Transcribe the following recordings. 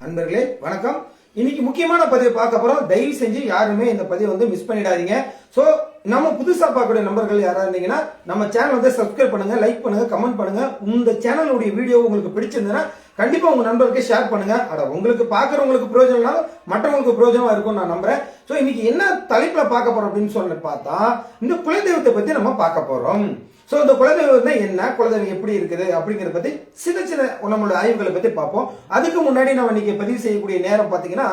நண்பர்களே வணக்கம். இன்னைக்கு முக்கியமான பதிவை பார்க்க போறோம். தயவு செஞ்சு யாருமே இந்த பதிவை மிஸ் பண்ணிடாதீங்க. சோ நம்ம புதுசா பார்க்கக்கூடிய நண்பர்கள் யாரா இருந்தீங்கன்னா நம்ம சேனல் சப்ஸ்கிரைப் பண்ணுங்க, லைக் பண்ணுங்க, கமெண்ட் பண்ணுங்க. இந்த சேனலுடைய வீடியோ உங்களுக்கு பிடிச்சிருந்ததுன்னா கண்டிப்பா உங்க நண்பர்களுக்கு ஷேர் பண்ணுங்க. உங்களுக்கு பாக்குறவங்களுக்கு பிரயோஜனம்னாலும் மற்றவங்களுக்கு பிரயோஜனமா இருக்கும் நான் நம்புறேன். சோ இன்னைக்கு என்ன தலைப்புல பார்க்க போறோம் அப்படின்னு சொல்லி பார்த்தா இந்த குலதெய்வத்தை பத்தி நம்ம பார்க்க போறோம். சோ இந்த குலதெய்வம் என்ன, குலதெய்வம் எப்படி இருக்குது அப்படிங்கறத பத்தி சின்ன நம்மளோட ஆய்வுகளை பத்தி பார்ப்போம். அதுக்கு முன்னாடி நம்ம இன்னைக்கு பதிவு செய்யக்கூடிய நேரம் பாத்தீங்கன்னா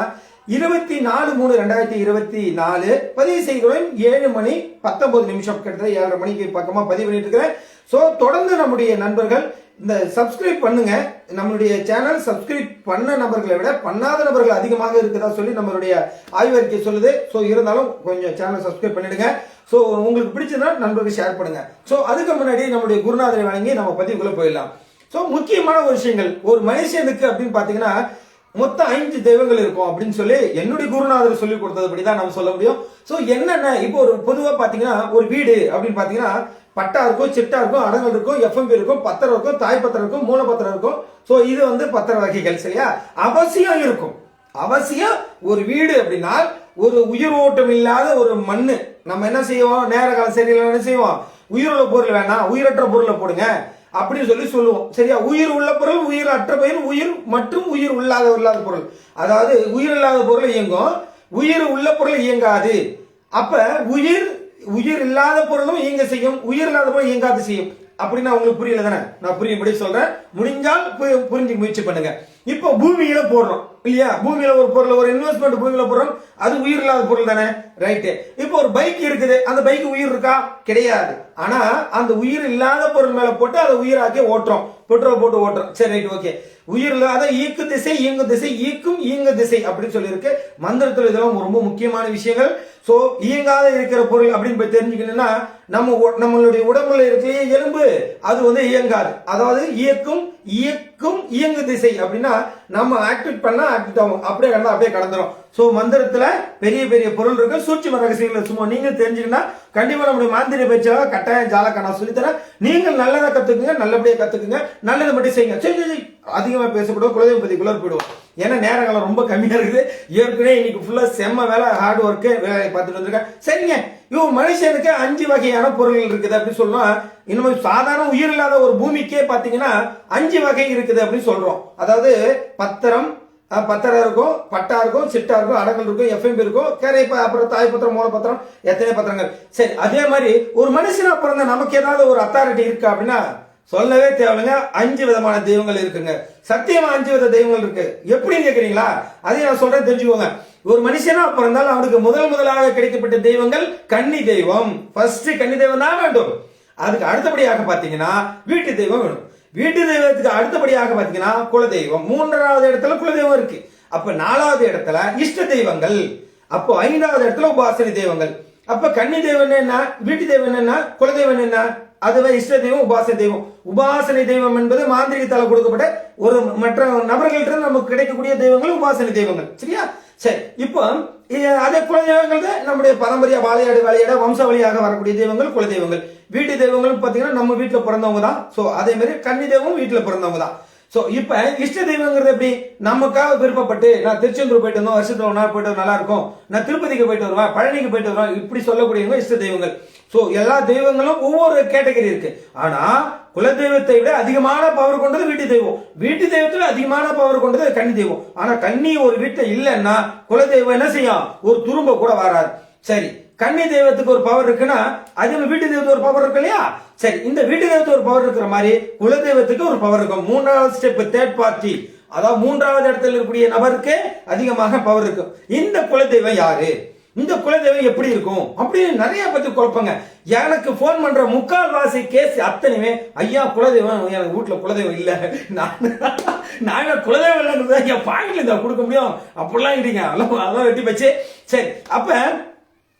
24/3/2024 பதிவு செய்கிறோம். 7:19 கிட்டத்தட்ட 7:30 மணிக்கு பக்கமா பதிவு பண்ணிட்டு இருக்கிறேன். சோ தொடர்ந்து நம்முடைய நண்பர்கள் இந்த சப்ஸ்கிரைப் பண்ணுங்க. நம்மளுடைய சேனல் சப்ஸ்கிரைப் பண்ண நபர்களை விட பண்ணாத நபர்கள் அதிகமாக இருக்குதா சொல்லி நம்மளுடைய ஆய்வறிக்கை சொல்லுது. சோ இருந்தாலும் கொஞ்சம் சேனல் சப்ஸ்கிரைப் பண்ணிடுங்க. சோ உங்களுக்கு பிடிச்சதுன்னா நண்பர்கள் ஷேர் பண்ணுங்க. சோ அதுக்கு முன்னாடி நம்முடைய குருநாதரை வழங்கி நம்ம பதிவுக்குள்ள போயிடலாம். சோ முக்கியமான ஒரு விஷயங்கள், ஒரு மனுஷனுக்கு அப்படின்னு பாத்தீங்கன்னா மொத்தம் 5 தெய்வங்கள் இருக்கும் அப்படின்னு சொல்லி என்னுடைய குருநாதர் சொல்லி கொடுத்ததுபடிதான் நம்ம சொல்ல முடியும். சோ என்னென்ன, இப்போ ஒரு பொதுவா பாத்தீங்கன்னா ஒரு வீடு அப்படின்னு பாத்தீங்கன்னா பட்டா இருக்கும், சிட்டா இருக்கும், அடங்கல் இருக்கும், எஃப்எம்பி இருக்கும், பத்திரம் இருக்கும், தாய் பத்திரம் இருக்கும், மூல பத்திரம் இருக்கும். சோ இது பத்திர வகைகள் சரியா அவசியம் இருக்கும். அவசியம் ஒரு வீடு அப்படின்னா ஒரு உயிர் ஓட்டம் இல்லாத ஒரு மண்ணு. நம்ம என்ன செய்வோம், நேர காலம் சரியில்லை என்ன செய்வோம், உயிருள்ள பொருள் வேணாம் உயிரற்ற பொருளை போடுங்க அப்படின்னு சொல்லுவோம் சரியா. உயிர் உள்ள பொருள், உயிர் அற்ற பொருள், உயிர் மற்றும் உயிர் இல்லாத பொருள். அதாவது உயிர் இல்லாத பொருள் இயங்கும், உயிர் உள்ள பொருள் இயங்காது. அப்ப உயிர் இல்லாத பொருளும் இயங்க செய்யும், உயிர் இல்லாத பொருள் இயங்காது செய்யும். அப்படின்னா உங்களுக்கு புரியல தானே, நான் புரியும்படி சொல்றேன். முடிஞ்சால் புரிஞ்சு முயற்சி பண்ணுங்க. இப்போ பூமியில போடுறோம் இல்லையா, பூமியில ஒரு பொருள், ஒரு இன்வெஸ்ட்மெண்ட் பூமியில போடுறோம், அது உயிர் இல்லாத பொருள் தானே, ரைட்டு. இப்போ ஒரு பைக் இருக்குது, அந்த பைக் உயிர் இருக்கா, கிடையாது. ஆனா அந்த உயிர் இல்லாத பொருள் மேல போட்டு அதை உயிராக்கி ஓட்டுறோம், பெட்ரோல் போட்டு ஓட்டுறோம், சரி ரைட் ஓகே. உயிர் இல்லாத ஈக்கு திசை இயங்கு திசை, ஈக்கும் இயங்கு திசை அப்படின்னு சொல்லி இருக்கு மந்திரத்துல. இதெல்லாம் ரொம்ப முக்கியமான விஷயங்கள். சோ இயங்காத இருக்கிற பொருள் அப்படின்னு போய் தெரிஞ்சுக்கணும்னா நம்மளுடைய உடம்புல இருக்கிற எலும்பு அது இயங்காது. அதாவது இயக்கும் இயங்கு திசை அப்படின்னா நம்ம ஆக்டிவேட் பண்ணா ஆக்டிவேட் ஆகும், அப்படியே கடந்துரும். சோ மந்திரத்துல பெரிய பெரிய பொருள் இருக்கு, சூட்சும ரகசியங்களை சும்மா நீங்க தெரிஞ்சுக்கினா கண்டிப்பா நம்முடைய மாந்திரிய பயிற்சியாக கட்டாயம் ஜாலக்கான சொல்லித்தரேன். நீங்கள் நல்லதை கத்துக்குங்க, நல்லபடியா கத்துக்குங்க, நல்லதை மட்டும் செய்யுங்க. சரி அதிகமா பேசக்கூடாது, குலதெய்வம் பத்தி குளர் போயிடுவோம். ஏன்னா நேரங்கள் ரொம்ப கம்மியா இருக்குது. ஏற்கனவே இன்னைக்கு ஃபுல்லா செம்ம வேலை, ஹார்ட் ஒர்க் வேலையை பார்த்துட்டு வந்திருக்கேன். சரிங்க, மனுஷனுக்கு 5 வகையான பொருள்கள் இருக்குது அப்படின்னு சொல்லலாம். இன்னும் சாதாரண உயிர் இல்லாத ஒரு பூமிக்கே பாத்தீங்கன்னா 5 வகை இருக்குது அப்படின்னு சொல்றோம். அதாவது பத்திரம் இருக்கும், பட்டா இருக்கும், சிட்டா இருக்கும், அடங்கல் இருக்கும், எஃப்எம்பி இருக்கும், அப்புறம் தாய் பத்திரம், மூல பத்திரம், எத்தனை பத்திரங்கள். சரி, அதே மாதிரி ஒரு மனுஷனா பிறந்த நமக்கு ஏதாவது ஒரு அத்தாரிட்டி இருக்கு அப்படின்னா சொல்லவே தேவைங்க. 5 விதமான தெய்வங்கள் இருக்குங்க. சத்தியமா 5 வித தெய்வங்கள் இருக்கு. எப்படின்னு கேக்குறீங்களா, அதையும் நான் சொல்றேன் தெரிஞ்சுக்கோங்க. ஒரு மனுஷனா பிறந்தால் அவனுக்கு முதலாக கிடைக்கப்பட்ட தெய்வங்கள் கன்னி தெய்வம். ஃபர்ஸ்ட் கன்னி தெய்வம் தான் வேண்டும். அதுக்கு அடுத்தபடியாக பாத்தீங்கன்னா வீட்டு தெய்வம் வேணும். வீட்டு தெய்வத்துக்கு அடுத்தபடியாக பாத்தீங்கன்னா குலதெய்வம். 3வது இடத்துல குலதெய்வம் இருக்கு. அப்ப 4வது இடத்துல இஷ்ட தெய்வங்கள். அப்போ 5வது இடத்துல உபாசனை தெய்வங்கள். அப்ப கன்னி தெய்வம் என்ன, வீட்டு தெய்வம் என்ன, குலதெய்வம் என்ன, அதுவே இஷ்ட தெய்வம், உபாசனை தெய்வம். உபாசனை தெய்வம் என்பது மாந்திரிகத்தால் கொடுக்கப்பட்ட ஒரு மற்ற நபர்கள்ட்ட நமக்கு கிடைக்கக்கூடிய தெய்வங்கள் உபாசனை தெய்வங்கள் சரியா. சரி, இப்போ அதே குலதெய்வங்கள் தான் நம்முடைய பரம்பரையா வாழையாட வம்ச வழியாக வரக்கூடிய தெய்வங்கள் குலதெய்வங்கள். வீட்டு தெய்வங்கள் பாத்தீங்கன்னா நம்ம வீட்டுல பிறந்தவங்க தான். சோ அதே மாதிரி கன்னி தெய்வம் வீட்டுல பிறந்தவங்க தான். சோ இப்ப இஷ்ட தெய்வங்கிறது எப்படி, நமக்காக விருப்பப்பட்டு நான் திருச்செந்தூர் போயிட்டு வந்தோம், வருஷத்துல 1 நாள் போயிட்டு நல்லா இருக்கும், நான் திருப்பதிக்கு போயிட்டு வருவேன், பழனிக்கு போயிட்டு வருவேன், இப்படி சொல்லக்கூடியவங்க இஷ்ட தெய்வங்கள். சோ எல்லா தெய்வங்களும் ஒவ்வொரு கேட்டகரி இருக்கு. ஆனா குலதெய்வத்தை விட அதிகமான பவர் கொண்டது வீட்டு தெய்வம். வீட்டு தெய்வத்துல அதிகமான பவர் கொண்டது கன்னி தெய்வம். ஆனா கன்னி ஒரு வீட்டுல இல்லைன்னா குலதெய்வம் என்ன செய்யும், ஒரு துரும்ப கூட வராது. சரி, கன்னி தெய்வத்துக்கு ஒரு பவர் இருக்குன்னா அதே வீட்டு தெய்வத்துக்கு ஒரு பவர் இருக்கு இல்லையா. சரி, இந்த வீட்டு தெய்வத்துக்கு ஒரு பவர் இருக்கிற மாதிரி குலதெய்வத்துக்கு ஒரு பவர் இருக்கும். 3வது ஸ்டெப், தேர்ட் பார்ட்டி, அதாவது 3வது இடத்துல இருக்கக்கூடிய நபருக்கு அதிகமாக பவர் இருக்கும். இந்த குலதெய்வம் யாரு, இந்த குலதெய்வம் எப்படி இருக்கும் அப்படின்னு நிறைய பத்தி குழப்பங்க. எனக்கு போன் பண்ற முக்கால்வாசி கேஸ் அத்தனையுமே ஐயா குலதெய்வம், எனக்கு வீட்டுல குலதெய்வம் இல்ல, நான் குலதெய்வம் இல்லைன்னு என் பாயிண்ட்ல இதை கொடுக்க முடியும் அப்படிலாம் இல்லைங்க, அதெல்லாம் வெட்டி வச்சு. சரி, அப்ப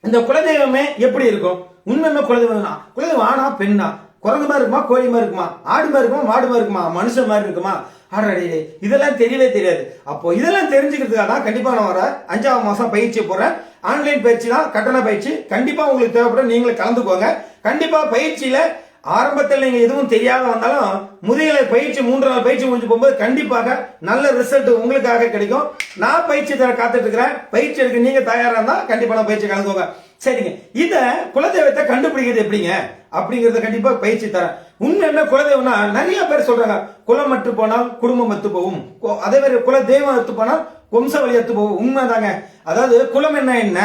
இந்த குலதெய்வமே எப்படி இருக்கும், உண்மையுமே குலதெய்வம் ஆனா பெண்ணா, குரங்கு மாதிரி இருக்குமா, கோழி மாதிரி இருக்குமா, ஆடு மாதிரி இருக்குமா, மாடு மாதிரி இருக்குமா, மனுஷன் மாதிரி இருக்குமா, ஆடாடே இதெல்லாம் தெரியவே தெரியாது. அப்போ இதெல்லாம் தெரிஞ்சுக்கிறதுக்காக தான் கண்டிப்பா நான் வர 5ஆம் மாசம் பயிற்சி போறேன். ஆன்லைன் பயிற்சி தான், கட்டண பயிற்சி. கண்டிப்பா உங்களுக்கு தேவைப்படும், நீங்களும் கலந்துக்கோங்க. கண்டிப்பா பயிற்சியில ஆரம்பத்தில் நீங்க எதுவும் தெரியாத வந்தாலும் முதுகலை பயிற்சி 3 நாள் பயிற்சி முடிஞ்சு போகும்போது கண்டிப்பாக நல்ல ரிசல்ட் உங்களுக்காக கிடைக்கும். நான் பயிற்சி தர காத்துட்டு இருக்கிறேன். பயிற்சி எடுக்க நீங்க தயாரா இருந்தா கண்டிப்பா பயிற்சி கலந்துக்கோங்க. சரிங்க, இத குலதெய்வத்தை கண்டுபிடிக்கிறது எப்படிங்க அப்படிங்கறத கண்டிப்பா பயிற்சி தரேன். உண்மையுமே குலதெய்வம்னா நிறைய பேர் சொல்றாங்க, குலம் அற்று போனால் குடும்பம் அத்து போகும், அதே மாதிரி குலதெய்வம் அத்து போனால் வம்சாவளி அத்து போகும். உண்மைதாங்க. அதாவது குலம் என்ன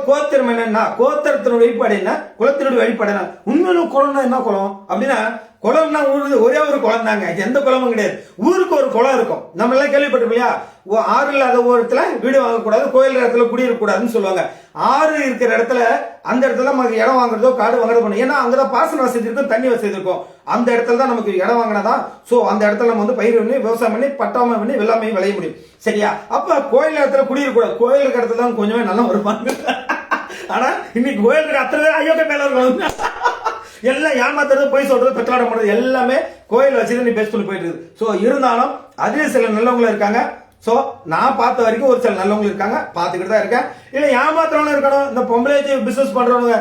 கோத்திரம் என்னன்னா கோத்திரத்தினுடைய வெளிப்பாடு என்ன, குலத்தினுடைய வெளிப்பாடு என்ன. உண்மையிலும் குலம்னா என்ன குலம் அப்படின்னா, குளம்னா ஒரே ஒரு குளம் தாங்க, எந்த குளமும் கிடையாது. ஊருக்கு ஒரு குளம் இருக்கும். நம்ம எல்லாம் கேள்விப்பட்டிருக்கோம் இல்லையா, ஆறு இல்லாத இடத்துல வீடு வாங்கக்கூடாது, கோயில் இடத்துல குடியிருக்க கூடாதுன்னு சொல்லுவாங்க. ஆறு இருக்கிற இடத்துல அந்த இடத்துல நமக்கு இடம் வாங்குறதோ காடு வாங்குறதோ பண்ணும். ஏன்னா அங்கதான் பாசன வசதி இருக்கும், தண்ணி வசதி இருக்கும். அந்த இடத்துல தான் நமக்கு இடம் வாங்கினாதான் சோ அந்த இடத்துல நம்ம வந்து பயிர் பண்ணி விவசாயம் பண்ணி பட்டாமை பண்ணி வெள்ளாமை விளைய முடியும். சரியா? அப்ப கோயில் இடத்துல குடியிருக்க கூடாது. கோயில் இருக்கிற இடத்துல தான் கொஞ்சமே நல்லா வருவாங்க. ஆனா இன்னைக்கு கோயில் இருக்கிற அத்தனை ஐயோக்க மேல இருக்கும். எல்லாம் ஏமாத்துறது, போய் சொல்றது, பெற்றாடம் பண்றது எல்லாமே கோயில் வச்சுதான் நீ பேச சொல்லி போயிட்டு இருக்கு. சோ இருந்தாலும் அதே சில நல்லவங்களும் இருக்காங்க. சோ நான் பார்த்த வரைக்கும் ஒரு சில நல்லவங்க இருக்காங்க, பாத்துக்கிட்டு தான் இருக்கேன். இல்ல ஏமாத்துறவங்க இருக்கணும். இந்த பொம்பளை வச்சு பிசினஸ் பண்றவங்க,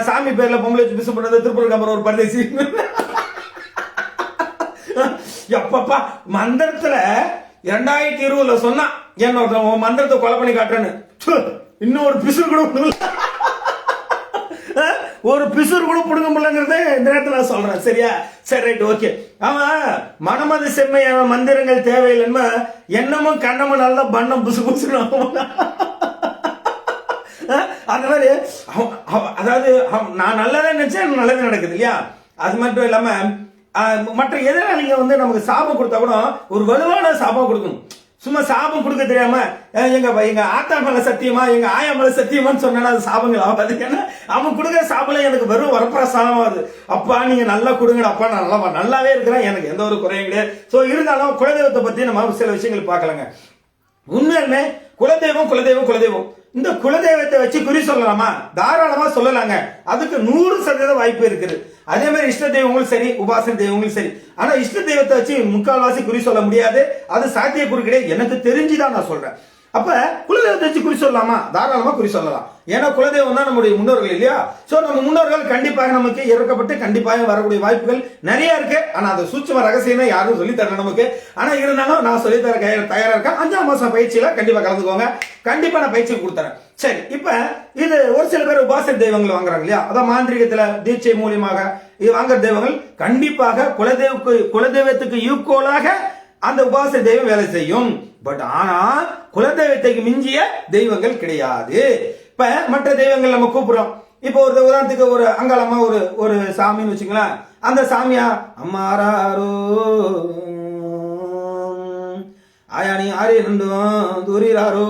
சாமி பேர்ல பொம்பளை வச்சு பிசினஸ் பண்றது, திருப்பூர் கம்பர் ஒரு பரதேசி. எப்பப்பா மந்திரத்துல 2020 சொன்னா என்ன மந்திரத்தை கொலை பண்ணி காட்டுறேன்னு, இன்னும் ஒரு பிசுறு கூட ஒரு பிசுறு கூட புடுங்க முடியலங்கிறத இந்த நேரத்தில் நான் சொல்றேன். சரியா? சரி, ரைட், ஓகே. அவன் மனமது செம்மையான மந்திரங்கள் தேவையில்லைன்னு எண்ணமும் கண்ணமும் நல்லா பண்ணம் புசு புசுன்னு அந்த மாதிரி. அதாவது நான் நல்லதே நினைச்சேன், நல்லது நடக்குது இல்லையா? அது மட்டும் இல்லாம மற்ற எதிராளிங்க வந்து நமக்கு சாபம் கொடுத்தா கூட ஒரு வலுவான சாபம் கொடுக்கணும். சும்மா சாபம் கொடுக்க தெரியாம எங்க ஆத்தா மேல சத்தியமா எங்க ஆயா மேல சத்தியமான்னு சொன்னா அது சாபங்கள் ஆகாது. ஏன்னா அவன் கொடுக்குற சாபம் எனக்கு வெறும் வரப்பிரசாதம் ஆகுது. அப்பா நீங்க நல்லா கொடுங்கடா, அப்பா நான் நல்லாவே இருக்கிறேன், எனக்கு எந்த ஒரு குறையும் கிடையாது. சோ இருந்தாலும் குலதெய்வத்தை பத்தி நம்ம சில விஷயங்கள் பார்க்கலாங்க. உண்மையுமே குலதெய்வம் குலதெய்வம் குலதெய்வம் இந்த குலதெய்வத்தை வச்சு குறி சொல்லலாமா? தாராளமா சொல்லலாங்க. அதுக்கு 100% வாய்ப்பு இருக்குது. அதே மாதிரி இஷ்ட தெய்வங்களும் சரி, உபாசன தெய்வங்களும் சரி. ஆனா இஷ்ட தெய்வத்தை வச்சு முக்கால்வாசி குறி சொல்ல முடியாது. அது சாத்தியக்கூறு கிடையாது, எனக்கு தெரிஞ்சுதான் நான் சொல்றேன். அப்ப குலதெய்வத்தை வச்சு குறி சொல்லலாமா? தாராளமா குறி சொல்லலாம். ஏன்னா குலதெய்வம் தான் நம்முடைய முன்னோர்கள் இல்லையா? சோ நம்ம முன்னோர்கள் கண்டிப்பாக நமக்கு இறக்கப்பட்டு கண்டிப்பாக வரக்கூடிய வாய்ப்புகள் நிறைய இருக்கு. ஆனா அது சூட்சும ரகசியம் யாரும் சொல்லி தரல நமக்கு. ஆனா இருந்தாலும் நான் சொல்லி தர தயாரா இருக்கேன். 5ஆம் மாசம் பயிற்சியில கண்டிப்பா கலந்துக்கோங்க. கண்டிப்பா நான் பயிற்சி கொடுத்துறேன். சரி, இப்ப இது ஒரு சில பேர் உபாசன தெய்வங்கள் வாங்குறாங்க இல்லையா? அதான் மாந்திரிகத்துல தீட்சை மூலியமாக இது வாங்குற தெய்வங்கள் கண்டிப்பாக குலதெய்வத்துக்கு ஈக்குவலாக அந்த உபாசன தெய்வம் வேலை செய்யும். பட் ஆனா குலதெய்வத்துக்கு மிஞ்சிய தெய்வங்கள் கிடையாது. இப்ப மற்ற தெய்வங்கள் நம்ம கூப்பிடுறோம். இப்ப ஒரு உதாரணத்துக்கு ஒரு அங்காளம்மா ஒரு சாமின்னு வச்சுங்களேன். அந்த சாமியா அம்மாராரோ ஆயானி ஆரி ரெண்டும் துரிராரோ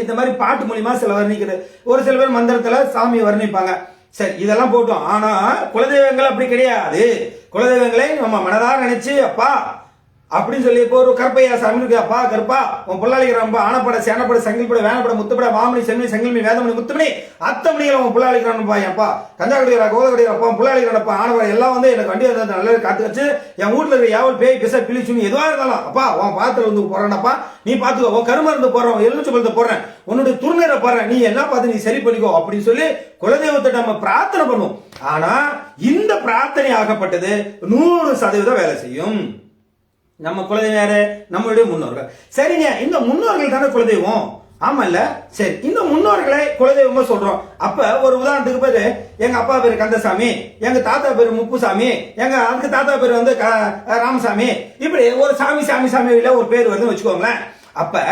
இந்த மாதிரி பாட்டு மூலியமா சில வர்ணிக்கிறது. ஒரு சில பேர் மந்திரத்துல சாமியை வர்ணிப்பாங்க. சரி, இதெல்லாம் போட்டோம். ஆனா குலதெய்வங்கள் அப்படி கிடையாது. குலதெய்வங்களை நம்ம மனதார நினைச்சு அப்பா அப்படின்னு சொல்லி இப்போ ஒரு கருப்பையா சாமி இருக்கு, அப்பா கருப்பா உன் பிள்ளாளிக்கிறப்பா ஆனப்பட சேனப்பட சங்கில்பட வேனப்பட முத்துப்பட மாமணி சென்மணி செங்கில்மணி வேதமணி முத்துமணி அத்தமணிகளை உன் பிள்ளாளிக்கிறான்ப்பா, என்ப்பா கஞ்சாக்கடிக்கிறா கோதக்கடிக்கிறப்பா உன் பிள்ளாளிக்கிறப்பா ஆனப்பட எல்லாம் வந்து எனக்கு வண்டி வந்து நல்ல காத்து வச்சு என் வீட்டுல இருக்க யாவல் பேய் பிச பிளிச்சுன்னு எதுவா இருந்தாலும் அப்பா உன் பாத்திரம் வந்து போறேன்ப்பா, நீ பாத்துக்கோ, உன் கருமருந்து போறோம் எலுமிச்சு பழத்தை போறேன், உன்னுடைய துருநீரை போறேன், நீ என்ன பார்த்து நீ சரி பண்ணிக்கோ அப்படின்னு சொல்லி குலதெய்வத்தை நம்ம பிரார்த்தனை பண்ணுவோம். ஆனா இந்த பிரார்த்தனை ஆகப்பட்டது 100% வேலை செய்யும். நம்ம குலதெய்வம் யாரு? நம்மளுடைய முன்னோர்கள். சரிங்க, இந்த முன்னோர்கள் தானே குலதெய்வம். ஆமா இல்ல? சரி, இந்த முன்னோர்களை குலதெய்வமா சொல்றோம். அப்ப ஒரு உதாரணத்துக்கு பேரு எங்க அப்பா பேரு கந்தசாமி, எங்க தாத்தா பேரு முப்புசாமி, எங்க அதுக்கு தாத்தா பேரு வந்து ராமசாமி, இப்படி ஒரு சாமி சாமி சாமியில ஒரு பேர் வருதுன்னு வச்சுக்கோங்களேன். அப்ப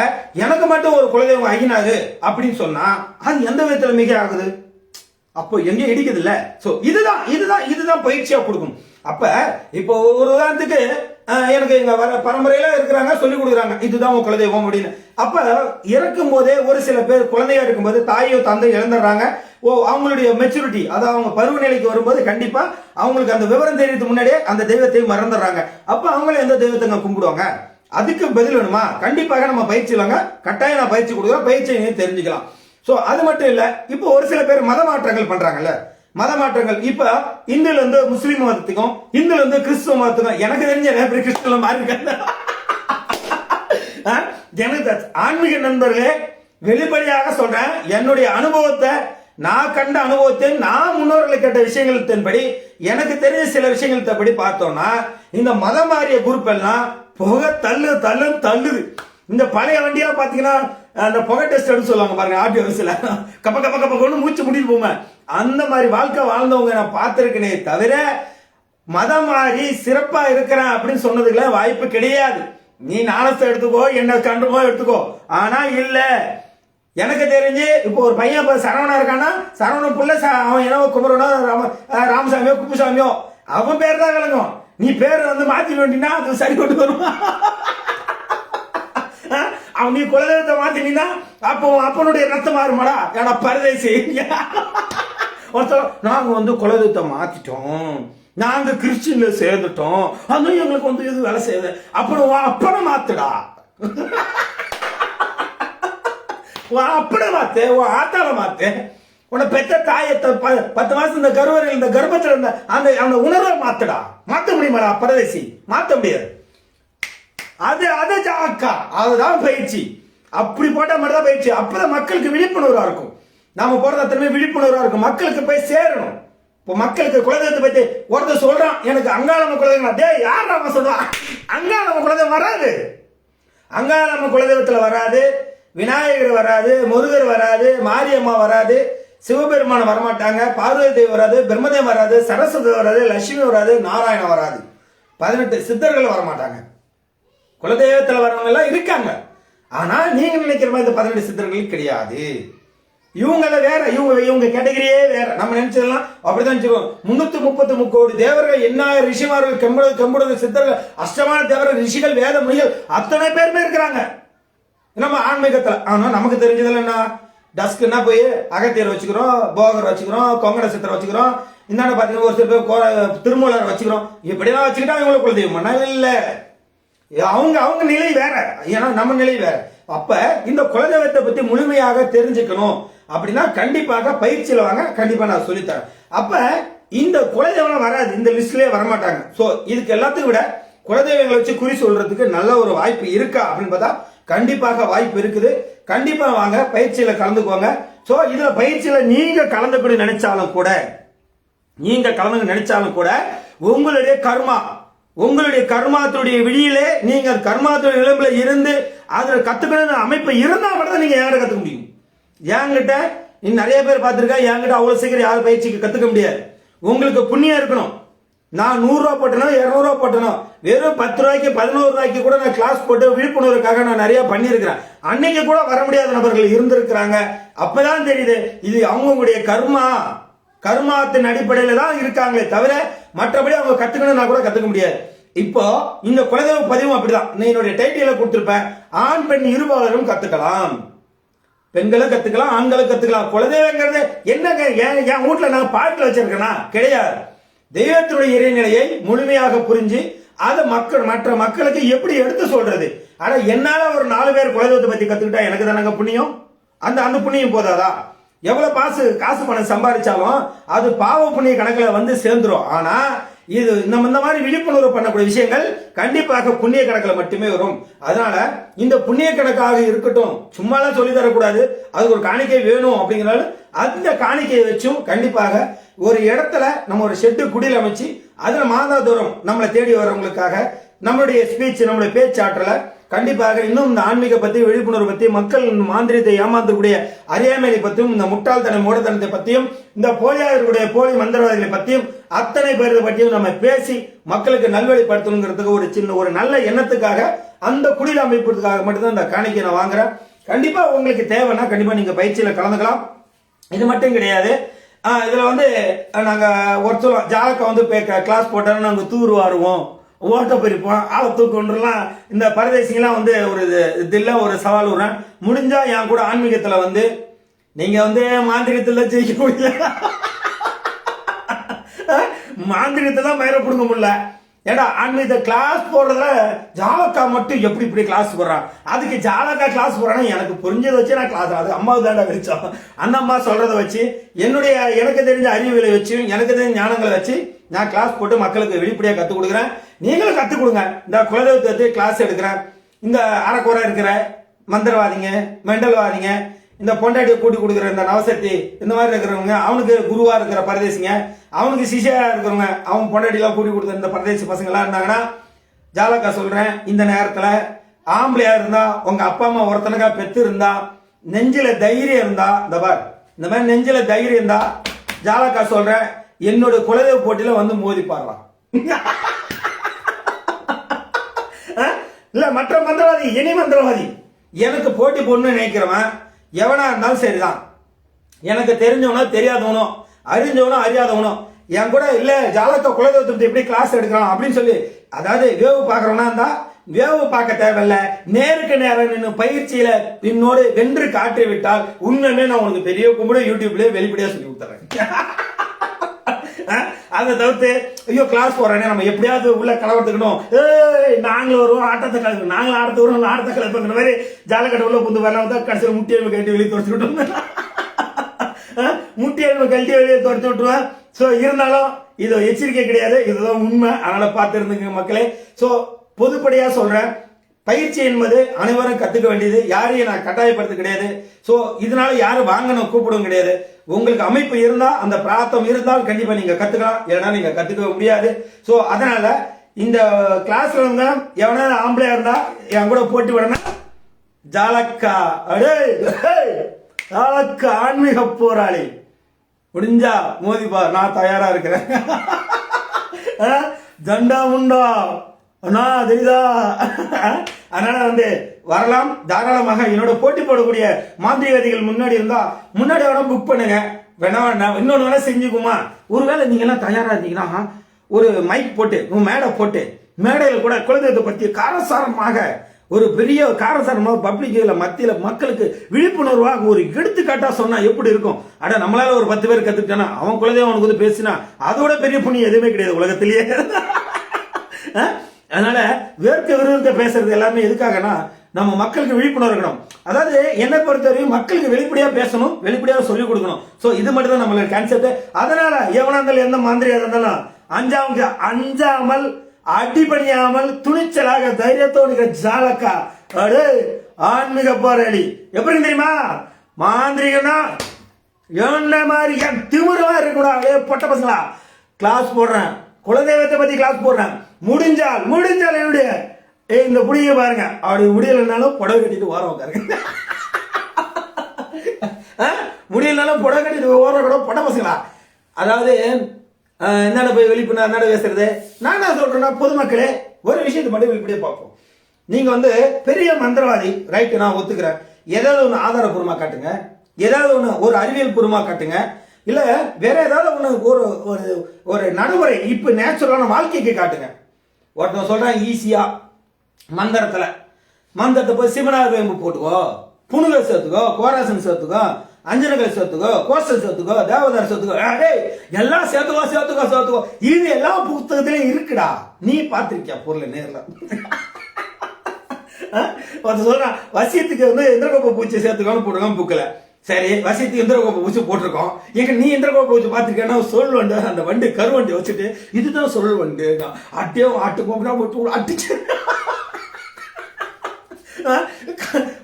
எனக்கு மட்டும் ஒரு குலதெய்வம் ஆகினாரு அப்படின்னு சொன்னா அது எந்த விதத்துல மிக ஆகுது? அப்போ எங்க இடிக்குது இல்ல? சோ இதுதான் பயிற்சியா கொடுக்கும். அப்ப இப்போ ஒரு உதாரணத்துக்கு எனக்கு எங்க பரம்பரையில இருக்கிறாங்க சொல்லி கொடுக்குறாங்க இதுதான் உன் குலதெய்வம் அப்படின்னு. அப்ப இறக்கும் போதே ஒரு சில பேர் குழந்தையா இருக்கும்போது தாயோ தந்தை இழந்துடுறாங்க. அவங்களுடைய மெச்சூரிட்டி அதாவது அவங்க பருவநிலைக்கு வரும்போது கண்டிப்பா அவங்களுக்கு அந்த விவரம் தெரியறதுக்கு முன்னாடியே அந்த தெய்வத்தை மறந்துடுறாங்க. அப்ப அவங்கள எந்த தெய்வத்தை கும்பிடுவாங்க? அதுக்கு பதில் வேணுமா? கண்டிப்பாக நம்ம பயிற்சி இல்லைங்க, கட்டாயம் நான் பயிற்சி கொடுக்குறோம், பயிற்சியை தெரிஞ்சுக்கலாம். சோ அது மட்டும் இல்ல, இப்போ ஒரு சில பேர் மத மாற்றங்கள் பண்றாங்கல்ல, மத மாற்றங்கள் இப்ப இந்துல இருந்து முஸ்லீம் மதத்துக்கும் இந்துல இருந்து கிறிஸ்துவ மதத்துக்கும் எனக்கு தெரிஞ்ச நிறைய பேர் கிறிஸ்துவ மாறி இருக்காங்க. எனக்கு ஆன்மீக நண்பர்களே வெளிப்படையாக சொல்றேன், என்னுடைய அனுபவத்தை நான் கண்ட அனுபவத்தை நான் முன்னோர்களை கேட்ட விஷயங்களின்படி எனக்கு தெரிஞ்ச சில விஷயங்கள்படி பார்த்தோம்னா இந்த மதம் மாறிய குரூப் எல்லாம் புகை தள்ளுது. இந்த பழைய வண்டியா பாத்தீங்கன்னா அந்த புகை டெஸ்ட் எடுத்து சொல்லுவாங்க பாருங்க, ஆர்டி ஆஃபீஸ்ல கப்ப கப்ப கப்பன்னு மூச்சு முடிட்டு போங்க. அந்த மாதிரி வாழ்க்கை வாழ்ந்தவங்க நான் பார்த்திருக்கேனே தவிர மதம் மாறி சிறப்பா இருக்கிறேன் அப்படின்னு சொன்னதுக்குள்ள வாய்ப்பு கிடையாது. நீ நாளத்தை எடுத்துக்கோ, என்ன கண்டுமோ எடுத்துக்கோ. ஆனா இல்ல, எனக்கு தெரிஞ்சு இப்போ ஒரு பையன் சரவணா இருக்கானா, சரவணன் புள்ள அவன் என்னவோ குமரனோ ராமசாமியோ குப்புசாமியோ அவன் பேர் தான் விளங்கும். நீ பேர் வந்து மாத்தி வேண்டினா அது சரி கொண்டு வரும். அவன் நீ குலதெய்வத்தை மாத்தினா அப்போ அப்பனுடைய ரத்தம் மாறுமாடா, ஏன்னா பரதேசி. நாங்க வந்து குலதெய்வத்தை மாத்திட்டோம், நாங்க கிறிஸ்டின்ல சேர்ந்துட்டோம், அதுவும் எங்களுக்கு வந்து எது வேலை செய்யுது. அப்புறம் அப்பனை மாத்துடா, அப்பனை மாத்து, ஆத்தால மாத்து, உன்னை பெற்ற தாயத்தை 10 மாசம் இந்த கருவறையில் இந்த கர்ப்பத்தில் இருந்த அந்த உணர்வை மாத்துடா. மாத்த முடியுமாடா பரதேசி? மாத்த முடியாது. அது ஜாக்கா, அதுதான் பயிற்சி. அப்படி போட்டா மட்டும் தான் பயிற்சி. அப்பதான் மக்களுக்கு விழிப்புணர்வா இருக்கும். நாம போறது அத்தனை விழிப்புணர்வா இருக்கும், மக்களுக்கு போய் சேரணும். இப்போ மக்களுக்கு குலதெய்வத்தை பத்தி ஒருத்தர் சொல்றான், எனக்கு அங்காளம்ம குலதெய்வம். டேய், யார் நாம சொல்றான்? அங்காளம்ம குலதெய்வம் வராது. அங்காளம்ம குலதெய்வத்துல வராது, விநாயகர் வராது, முருகர் வராது, மாரியம்மா வராது, சிவபெருமான் வரமாட்டாங்க, பார்வதி தேவி வராது, பிரம்மதேவம் வராது, சரஸ்வதி வராது, லட்சுமி வராது, நாராயணன் வராது, 18 சித்தர்கள் வரமாட்டாங்க. குலதெய்வத்தில் வரவங்க எல்லாம் இருக்காங்க. ஆனா நீங்க நினைக்கிற மாதிரி இந்த 18 சித்தர்கள் கிடையாது. இவங்கள வேற, இவங்க கேட்டகரியே வேற. நம்ம நினைச்சதெல்லாம் அப்படிதான். 333 கோடி தேவர்கள், 8000 ரிஷிமார்கள், கெம்புடர் சித்தர்கள், அஷ்டமான தேவர்கள், ரிஷிகள், வேத முனிகள் அத்தனை பேருமே இருக்கிறாங்க நம்ம ஆன்மீகத்துல. ஆனா நமக்கு தெரிஞ்சதுல என்ன, டஸ்க்னா போய் அகத்தியர் வச்சுக்கிறோம், போகர் வச்சுக்கிறோம், கொங்கட சித்தர் வச்சுக்கிறோம், இந்தாண்ட பாத்தீங்கன்னா ஒரு சில பேர் திருமூலர் வச்சுக்கிறோம். இப்படிலாம் வச்சுக்கிட்டா இவங்களை குலதெய்வம் இல்ல. அவங்க நிலை வேற, ஏன்னா நம்ம நிலை வேற. அப்ப இந்த குலதெய்வத்தை பத்தி முழுமையாக தெரிஞ்சுக்கணும் அப்படின்னா கண்டிப்பாக பயிற்சியில வாங்க, கண்டிப்பா நான் சொல்லித்தரேன். அப்ப இந்த குலதெய்வம் வராது, இந்த லிஸ்ட்லயே வரமாட்டாங்க. சோ இதுக்கு எல்லாத்தையும் விட குலதெய்வங்களை வச்சு குறி சொல்றதுக்கு நல்ல ஒரு வாய்ப்பு இருக்கா அப்படின்னு பார்த்தா கண்டிப்பாக வாய்ப்பு இருக்குது. கண்டிப்பா வாங்க, பயிற்சியில கலந்துக்குவாங்க. சோ இதுல பயிற்சியில நீங்க கலந்துக்கூட நினைச்சாலும் கூட உங்களுடைய கர்மாத்துடைய விழியிலே நீங்க கர்மாத்துடைய விளிம்புல இருந்து அதுல கத்துக்கணும் அமைப்பு இருந்தா மட்டும் நீங்க என்கிட்ட கத்துக்க முடியும். என்கிட்ட நிறைய பேர் பார்த்திருக்கா, என்கிட்ட அவ்வளவு சீக்கிரம் யாரும் பயிற்சிக்கு கத்துக்க முடியாது. உங்களுக்கு புண்ணியம் இருக்கணும். நான் 100 ரூபா போட்டணும், 200 ரூபா போட்டணும், வெறும் 10 ரூபாய்க்கு 11 ரூபாய்க்கு கூட நான் கிளாஸ் போட்டு விழிப்புணர்வுக்காக நான் நிறைய பண்ணியிருக்கிறேன். அன்னைக்கு கூட வர முடியாத நபர்கள் இருந்திருக்கிறாங்க. அப்பதான் தெரியுது இது அவங்களுடைய கர்மாத்தின் அடிப்படையில தான் இருக்காங்களே தவிர மற்றபடி அவங்க கத்துக்கணும் கூட கத்துக்க முடியாது. இப்போ இந்த குலதெய்வ பதிவும் அப்படிதான். என்னுடைய டைட்டில கொடுத்திருப்பேன், ஆண் பெண் இருபாலரும் கத்துக்கலாம், பெண்களும் கத்துக்கலாம், ஆண்களும் கத்துக்கலாம். குலதெய்வங்கிறது என்னங்க, என் வீட்டுல நான் பாட்டுல வச்சிருக்கேனா? கிடையாது. தெய்வத்தினுடைய இறைநிலையை முழுமையாக புரிஞ்சு அதை மற்ற மக்களுக்கு எப்படி எடுத்து சொல்றது? ஆனா என்னால ஒரு 4 பேர் குலதெய்வத்தை பத்தி கத்துக்கிட்டா எனக்கு தானங்க புண்ணியம். அந்த புண்ணியம் போதாதா? எவ்வளவு காசு பணம் சம்பாதிச்சாலும் அது பாவ புண்ணிய கணக்குல வந்து சேர்ந்துரும். ஆனா இது நம்ம இந்த மாதிரி விழிப்புணர்வு பண்ணக்கூடிய விஷயங்கள் கண்டிப்பாக புண்ணிய கணக்குல மட்டுமே வரும். அதனால இந்த புண்ணிய கணக்காக இருக்கட்டும், சும்மாலாம் சொல்லி தரக்கூடாது, அதுக்கு ஒரு காணிக்கை வேணும். அப்படிங்கிறனால அந்த காணிக்கையை வச்சும் கண்டிப்பாக ஒரு இடத்துல நம்ம ஒரு ஷெட்டு குடியில் அமைச்சு அதுல மாதாதோறும் நம்மளை தேடி வர்றவங்களுக்காக நம்மளுடைய ஸ்பீச், நம்மளுடைய பேச்சாற்றல கண்டிப்பாக இன்னும் இந்த ஆன்மீக பத்தி, விழிப்புணர்வு பத்தி, மக்கள் மாந்திரியத்தை ஏமாந்தக்கூடிய அறியாமையை பத்தியும், இந்த முட்டாள்தன மூடத்தனத்தை பத்தியும், இந்த போலியாளர்களுடைய போலி மந்திரவாதிகளை பத்தியும் அத்தனை பேரை பற்றியும் நம்ம பேசி மக்களுக்கு நல்வழிப்படுத்தணுங்கிறதுக்கு ஒரு நல்ல எண்ணத்துக்காக அந்த குடியில் அமைப்பதற்காக மட்டும்தான் இந்த காணிக்கை நான் வாங்குறேன். கண்டிப்பா உங்களுக்கு தேவைன்னா கண்டிப்பா நீங்க பயிற்சியில கலந்துக்கலாம். இது மட்டும் கிடையாது, இதுல வந்து நாங்க ஒருத்தர் ஜாலக்கா வந்து கிளாஸ் போட்டோம்னா நாங்க தூர் வாருவோம், ஓட்ட பிரிப்போம், ஆளை தூக்கொண்டுலாம். இந்த பரதேசிங்கெல்லாம் வந்து ஒரு சவால் விடுறேன். முடிஞ்சா என் கூட ஆன்மீகத்துல வந்து நீங்க வந்து மாந்திரிகத்துல ஜெயிக்க முடியல, மாந்திரிகத்தை தான் மயிர பிடுங்க முடியல. ஏடா ஆன்மீக கிளாஸ் போடுறதுல ஜாலக்கா மட்டும் எப்படி இப்படி கிளாஸ் போடுறான், அதுக்கு ஜாலக்கா கிளாஸ் போறான்னு எனக்கு புரிஞ்சதை வச்சு நான் கிளாஸ், அது அம்மாவுக்கு தாண்டா வெளிச்சோம். அந்த அம்மா சொல்றதை வச்சு எனக்கு தெரிஞ்ச அறிவுகளை வச்சு, எனக்கு தெரிஞ்ச ஞானங்களை வச்சு நான் கிளாஸ் போட்டு மக்களுக்கு வெளிப்படையா கத்துக் கொடுக்குறேன். நீங்களும் கத்துக் கொடுங்க. இந்த குலதெய்வத்தை கிளாஸ் எடுக்கிறேன். இந்த அறக்குறை இருக்கிற மந்திரவாதிங்க, மெண்டல்வாதிங்க, இந்த பொண்டாட்டியை கூட்டி கொடுக்குற இந்த நவசக்தி இந்த மாதிரி இருக்கிறவங்க, அவனுக்கு குருவா இருக்கிற பரதேசிங்க, அவனுக்கு சிஷியா இருக்கிறவங்க, அவன் பொண்டாட்டிலாம் கூட்டி கொடுக்குற இந்த பரதேசி பசங்க எல்லாம் இருந்தாங்கன்னா, ஜாலக்கா சொல்றேன், இந்த நேரத்துல ஆம்பளையா இருந்தா, உங்க அப்பா அம்மா ஒருத்தனுக்கா பெத்து இருந்தா, நெஞ்சில தைரியம் இருந்தா, இந்த பார் இந்த மாதிரி நெஞ்சில தைரியம் இருந்தா, ஜாலக்கா சொல்றேன், என்னோட குலதெய்வ போட்டியில வந்து மோதி பாடலாம். இல்ல மற்ற மந்திரவாதி, இனி மந்திரவாதி, எனக்கு போட்டி போடணும்னு நினைக்கிறவன் எவனா இருந்தாலும் சரிதான். எனக்கு தெரிஞ்சவனோ தெரியாதவனோ, அறிஞ்சவனோ அறியாதவனோ, என் கூட இல்ல ஜாலக்கா குலதெய்வத்தை எப்படி கிளாஸ் எடுக்கலாம் அப்படின்னு சொல்லி, அதாவது வேவு பாக்குறவனா இருந்தா வேவு பார்க்க தேவையில்ல, நேருக்கு நேரம் நின்று பயிற்சியில என்னோடு வென்று காட்டி விட்டால் உண்மையுமே நான் உனக்கு பெரிய கும்பிட யூடியூப்லயே வெளிப்படையா சொல்லி கொடுத்துறேன். அதை தவிர்த்து ஐயோ கிளாஸ் போறேனே நம்ம எப்படியாவது உள்ள கலவரத்துக்கணும், நாங்களும் வருவோம் ஆட்டத்தை கலந்து, நாங்களும் ஆட்டத்தை வருவோம் ஆட்டத்தை கலப்புங்கிற மாதிரி ஜாலக்கட்டை உள்ள புந்து வரலாம் தான் கடைசியில் முட்டியல்மை கழட்டி வெளியே துரத்து விட்டுருவேன். முட்டியல்மை கழட்டி வெளியே துரத்து விட்டுருவேன். ஸோ இருந்தாலும் இது எச்சரிக்கை கிடையாது, இதுதான் உண்மை. அதனால பார்த்து இருந்துங்க மக்களே. ஸோ பொதுப்படையா சொல்றேன், பயிற்சி என்பது அனைவரும் கத்துக்க வேண்டியது, யாரையும் நான் கட்டாயப்படுத்த கிடையாது. சோ இதனால யாரும் வாங்கணும் கூப்பிடவும் கிடையாது. உங்களுக்கு அமைப்பு இருந்தா, அந்த பிரார்த்தம் இருந்தால் கண்டிப்பா நீங்க கத்துக்கலாம், இல்லைன்னா நீங்க கத்துக்க முடியாது. சோ அதனால இந்த கிளாஸ்ல இருந்தா எவனாவது ஆம்பளையா இருந்தா என் கூட போட்டி விடணும். ஜாலக்கா அடே ஜாலக்கா ஆன்மீக போராளி, முடிஞ்சா மோதிப்பா, நான் தயாரா இருக்கிறேன். ஜண்டா முண்டா அண்ணா தெரியுதா? அதனால வந்து வரலாம் தாராளமாக. என்னோட போட்டி போடக்கூடிய மாந்திரிகவாதிகள் முன்னாடி இருந்தா முன்னாடி வேணா புக் பண்ணுங்க, வேணா இன்னொன்னு வேணா செஞ்சுக்குமா. ஒருவேளை நீங்க எல்லாம் தயாரா இருந்தீங்கன்னா ஒரு மைக் போட்டு மேடை போட்டு மேடையில கூட குலதெய்வத்தை பத்தி காரசாரமாக ஒரு பெரிய காரசாரமாக பப்ளிக்ல மத்தியில மக்களுக்கு விழிப்புணர்வாக ஒரு எடுத்துக்காட்டா சொன்னா எப்படி இருக்கும்? அட நம்மளால ஒரு 10 பேர் கத்துக்கிட்டானா அவன் குலதெய்வம் அவனுக்கு வந்து பேசினா அதோட பெரிய புண்ணியம் எதுவுமே கிடையாது உலகத்திலேயே. அதனால வேர்க்க விருந்த பேசுறது எல்லாமே எதுக்காகனா நம்ம மக்களுக்கு விழிப்புணர்வு இருக்கணும். அதாவது என்னை பொறுத்தவரையும் மக்களுக்கு வெளிப்படையா பேசணும், வெளிப்படையா சொல்லிக் கொடுக்கணும். சோ இது மட்டும் தான் நம்மளோட கான்செப்ட். அதனால எவனா இருந்தாலும் எந்த மந்திரியா இருந்தாலும் அஞ்சாமல் அடிபணியாமல் துணிச்சலாக தைரியத்தோடு ஜாலக்கா அடே ஆன்மீக போராளி. எப்படி தெரியுமா? மாந்திரிகனா என்ன மாதிரி திமிரமா இருக்கக்கூடாது. பொட்ட பசங்களா கிளாஸ் போடுறேன், குலதெய்வத்தை பத்தி கிளாஸ் போடுறேன். முடிஞ்சால் என்னுடைய இந்த புடிய பாருங்க, அப்படி முடியலனாலும் புடவை கட்டிட்டு ஓரம் உட்காருங்க. முடியலனாலும் புடவை கட்டிட்டு ஓரம் கூட பொட்ட பசங்களா. அதாவது என்னடா போய் வெளிப்பட என்னடா பேசுறது. நான் என்ன சொல்றேன்னா, பொதுமக்களே ஒரு விஷயத்தை மட்டும் வெளிப்படையா பார்ப்போம். நீங்க வந்து பெரிய மந்திரவாதி ரைட்டு, நான் ஒத்துக்கிறேன். ஏதாவது ஒன்று ஆதாரபூர்வமா காட்டுங்க, ஏதாவது ஒன்று ஒரு அறிவியல் பூர்வமா காட்டுங்க, இல்ல வேற ஏதாவது ஒன்று ஒரு ஒரு நடைமுறை இப்ப நேச்சுரலான வாழ்க்கைக்கு காட்டுங்க. ஒருத்தன் சொல்றான் ஈஸியா மந்திரத்தை போய் சிவனார் வேம்பு போட்டுக்கோ, புனுகல் சேர்த்துக்கோ, கோராசன் சேர்த்துக்கோ, அஞ்சனகல் சேர்த்துக்கோ, கோஸ்டல் சேர்த்துக்கோ, தேவதார் சேர்த்துக்கோ, எல்லாம் சேர்த்துக்கோ. இது எல்லா புத்தகத்திலையும் இருக்குடா. நீ பாத்திருக்கியா பொருளை நேர்ல? சொல்றான் வசியத்துக்கு வந்து இந்திரகோப பூச்சி சேர்த்துக்கோன்னு போட்டுக்கோன்னு புக்கல. சரி, வசியத்துக்கு இந்திரகோப பூச்சி போட்டிருக்கோம். எங்க நீ இந்திரகோப பூச்சி பாத்திருக்கேன்னா சொல் வண்டு, அந்த வண்டு கருவண்டி வச்சுட்டு இதுதான் சொல் வண்டு, அட்டையோ ஆட்டுக்கோம் அட்டிச்சு.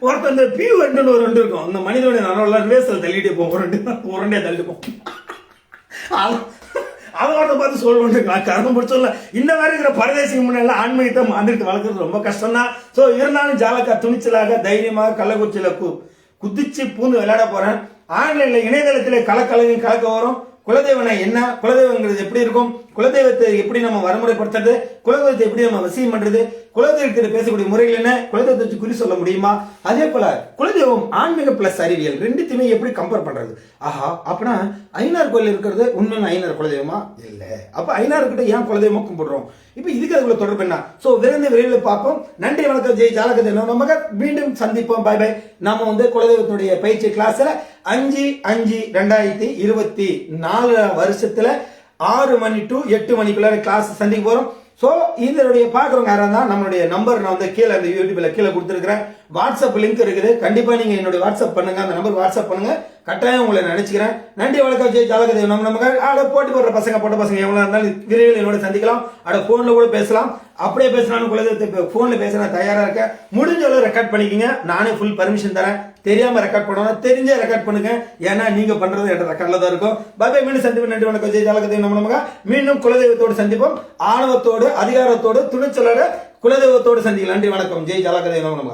ஒருத்தர் இந்த பி வண்டுன்னு ஒரு ரெண்டு இருக்கும், அந்த மனிதனுடைய நனவுல வேசல் தள்ளிட்டே போகும், உரண்டே தள்ளிப்போம். அதை பார்த்து சொல்லுவாங்க கரும்பு பிடிச்சல. இந்த மாதிரி இருக்கிற பரதேசிக்கு முன்னாடி ஆன்மீகத்தை மாந்திரிட்டு வளர்க்கறது ரொம்ப கஷ்டம் தான். சோ இருந்தாலும் ஜாலக்கா துணிச்சலாக தைரியமாக கள்ளக்குறிச்சியில குதிச்சு பூந்து விளையாட போறேன். ஆன்லைன்ல இணையதளத்திலே கலக்க வரும். குலதெய்வனை என்ன, குலதெய்வங்கிறது எப்படி இருக்கும், குலதெய்வத்தை எப்படி நம்ம வரமுறைப்படுத்துறது, குலதெய்வத்தை எப்படி நம்ம வசியம் பண்றது, குலதெய்வத்தை பேசக்கூடிய முறைகள் என்ன, குலதெய்வத்தை குறி சொல்ல முடியுமா, அதே போல குலதெய்வம் ஆன்மீக பிளஸ் அறிவியல் ரெண்டுத்தையுமே எப்படி கம்பேர் பண்றது. ஆஹா, அப்படின்னா ஐநார் கோயில் இருக்கிறது உண்மையான ஐநார் குலதெய்வமா இல்ல, அப்ப ஐநார் கிட்ட ஏன் குலதெய்வமா கும்பிடுறோம்? இப்ப இதுக்கு அதுக்குள்ள தொடர்பு என்ன? சோ விரைவில் பார்ப்போம். நன்றி, வணக்கம். ஜெய் ஜாலகத்தை நம்ம மீண்டும் சந்திப்போம். Bye bye. நாம வந்து குலதெய்வத்துடைய பயிற்சி கிளாஸ்ல 5/5/2024 வருஷத்துல 6 மணி டு 8 மணிக்குள்ள கிளாஸ் சந்திக்க போறோம். சோ இதனுடைய பாக்குறவங்க யாரா இருந்தா நம்மளுடைய நம்பர் நான் வந்து கீழே அந்த யூடியூப்ல கீழே கொடுத்துருக்கிறேன். வாட்ஸ்அப் லிங்க் இருக்குது, கண்டிப்பா நீங்க என்னுடைய வாட்ஸ்அப் பண்ணுங்க, அந்த நம்பர் வாட்ஸ்அப் பண்ணுங்க, கட்டாயம் உங்களை நினைச்சுக்கிறேன். நன்றி, வணக்கம். ஜெய் ஜாலகத்தை நம்ம போட்டி போடுற பொட்ட பசங்க எவ்வளவு இருந்தாலும் விரைவில் என்னோட சந்திக்கலாம். போன்ல கூட பேசலாம், அப்படியே பேசினாலும் குலதெய்வத்தை போன்ல பேச தயாரா இருக்கேன். முடிஞ்ச அளவு ரெக்கார்ட் பண்ணிக்கங்க, நானே ஃபுல் பர்மிஷன் தரேன். தெரியாம ரெக்கார்ட் பண்ணணும், தெரிஞ்ச ரெக்கார்ட் பண்ணுங்க. ஏன்னா நீங்க பண்றது என்ற ரெக்கார்ட்ல தான் இருக்கும். பாய் மீண்டும் சந்திப்போம். நன்றி வணக்கம். ஜெய் ஜாலகதேவ நமக. மீண்டும் குலதெய்வத்தோடு சந்திப்போம். ஆணவத்தோடு, அதிகாரத்தோடு, துணிச்சலோட குலதெய்வத்தோடு சந்திக்கலாம். நன்றி வணக்கம். ஜெய் ஜாலகதேவ நமக.